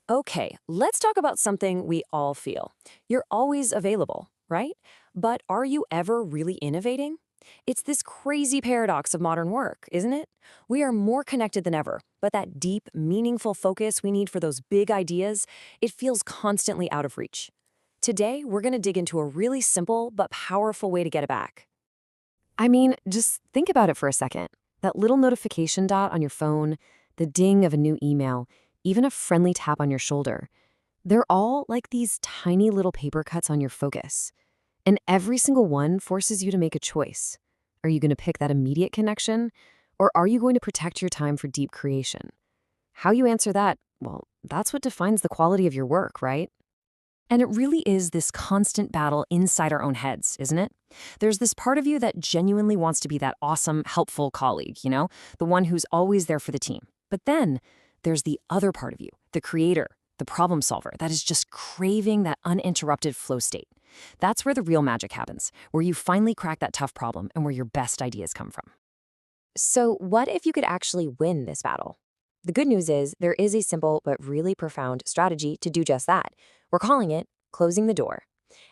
Okay, let's talk about something we all feel. You're always available, right? But are you ever really innovating? It's this crazy paradox of modern work, isn't it? We are more connected than ever, but that deep, meaningful focus we need for those big ideas, it feels constantly out of reach. Today, we're going to dig into a really simple but powerful way to get it back. I mean, just think about it for a second. That little notification dot on your phone, the ding of a new email, even a friendly tap on your shoulder, they're all like these tiny little paper cuts on your focus. And every single one forces you to make a choice. Are you going to pick that immediate connection? Or are you going to protect your time for deep creation? How you answer that, well, that's what defines the quality of your work, right? And it really is this constant battle inside our own heads, isn't it? There's this part of you that genuinely wants to be that awesome, helpful colleague, the one who's always there for the team. But then there's the other part of you, the creator, the problem solver, that is just craving that uninterrupted flow state. That's where the real magic happens, where you finally crack that tough problem and where your best ideas come from. So, what if you could actually win this battle? The good news is there is a simple but really profound strategy to do just that. We're calling it closing the door.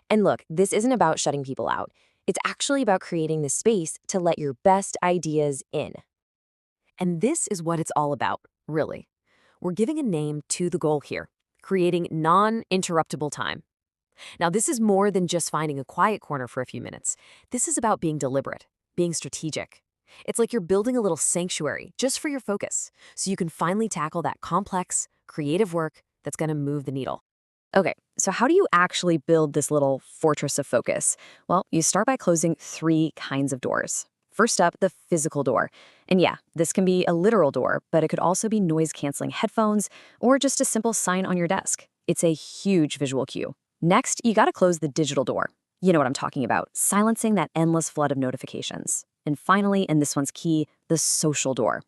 And look, this isn't about shutting people out. It's actually about creating the space to let your best ideas in. And this is what it's all about, really. We're giving a name to the goal here, creating non-interruptible time. Now, this is more than just finding a quiet corner for a few minutes. This is about being deliberate, being strategic. It's like you're building a little sanctuary just for your focus, so you can finally tackle that complex, creative work that's going to move the needle. Okay, so how do you actually build this little fortress of focus? Well, you start by closing three kinds of doors. First up, the physical door. And yeah, this can be a literal door, but it could also be noise-canceling headphones or just a simple sign on your desk. It's a huge visual cue. Next, you gotta close the digital door. You know what I'm talking about, silencing that endless flood of notifications. And finally, and this one's key, the social door.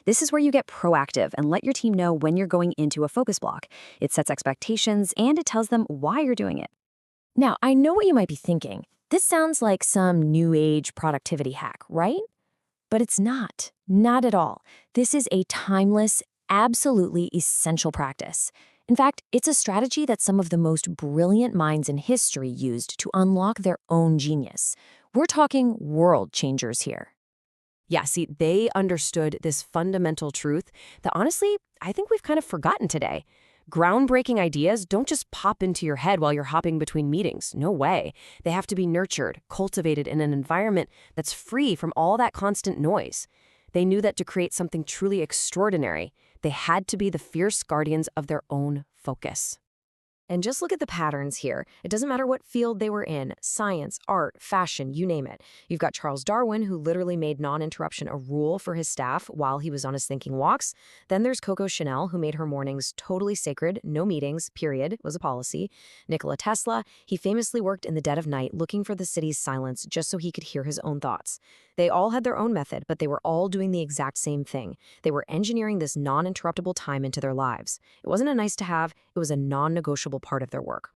This is where you get proactive and let your team know when you're going into a focus block. It sets expectations and it tells them why you're doing it. Now, I know what you might be thinking. This sounds like some new age productivity hack, right? But it's not. Not at all. This is a timeless, absolutely essential practice. In fact, it's a strategy that some of the most brilliant minds in history used to unlock their own genius. We're talking world changers here. Yeah, see, they understood this fundamental truth that honestly, I think we've kind of forgotten today. Groundbreaking ideas don't just pop into your head while you're hopping between meetings. No way. They have to be nurtured, cultivated in an environment that's free from all that constant noise. They knew that to create something truly extraordinary, they had to be the fierce guardians of their own focus. And just look at the patterns here. It doesn't matter what field they were in, science, art, fashion, you name it. You've got Charles Darwin, who literally made non-interruption a rule for his staff while he was on his thinking walks. Then there's Coco Chanel, who made her mornings totally sacred, no meetings, period, was a policy. Nikola Tesla, he famously worked in the dead of night looking for the city's silence just so he could hear his own thoughts. They all had their own method, but they were all doing the exact same thing. They were engineering this non-interruptible time into their lives. It wasn't a nice to have, it was a non-negotiable part of their work.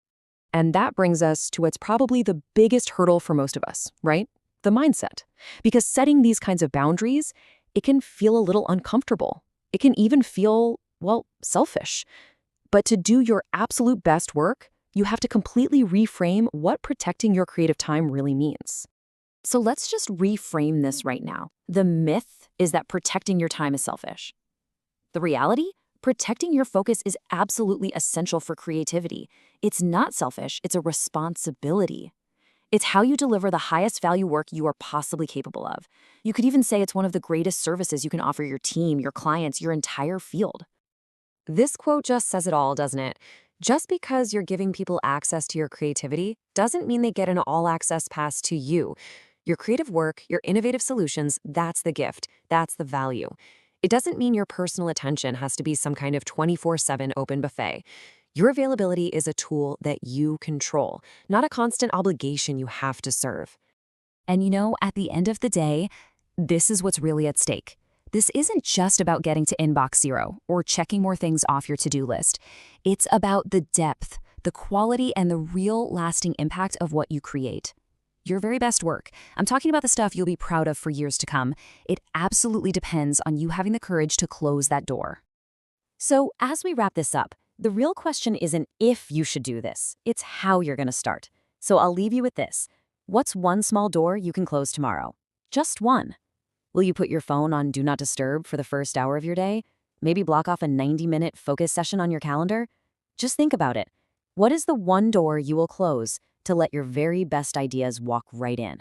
And that brings us to what's probably the biggest hurdle for most of us, right? The mindset. Because setting these kinds of boundaries, it can feel a little uncomfortable. It can even feel, well, selfish. But to do your absolute best work, you have to completely reframe what protecting your creative time really means. So let's just reframe this right now. The myth is that protecting your time is selfish. The reality? Protecting your focus is absolutely essential for creativity. It's not selfish, it's a responsibility. It's how you deliver the highest value work you are possibly capable of. You could even say it's one of the greatest services you can offer your team, your clients, your entire field. This quote just says it all, doesn't it? Just because you're giving people access to your creativity doesn't mean they get an all-access pass to you. Your creative work, your innovative solutions, that's the gift, that's the value. It doesn't mean your personal attention has to be some kind of 24/7 open buffet. Your availability is a tool that you control, not a constant obligation you have to serve. And at the end of the day, this is what's really at stake. This isn't just about getting to inbox zero or checking more things off your to-do list. It's about the depth, the quality, and the real lasting impact of what you create. Your very best work. I'm talking about the stuff you'll be proud of for years to come. It absolutely depends on you having the courage to close that door. So as we wrap this up, The real question isn't if you should do this, it's how you're going to start. So I'll leave you with this. What's one small door you can close tomorrow? Just one. Will you put your phone on Do Not Disturb for the first hour of your day? Maybe block off a 90-minute focus session on your calendar? Just think about it. What is the one door you will close to let your very best ideas walk right in?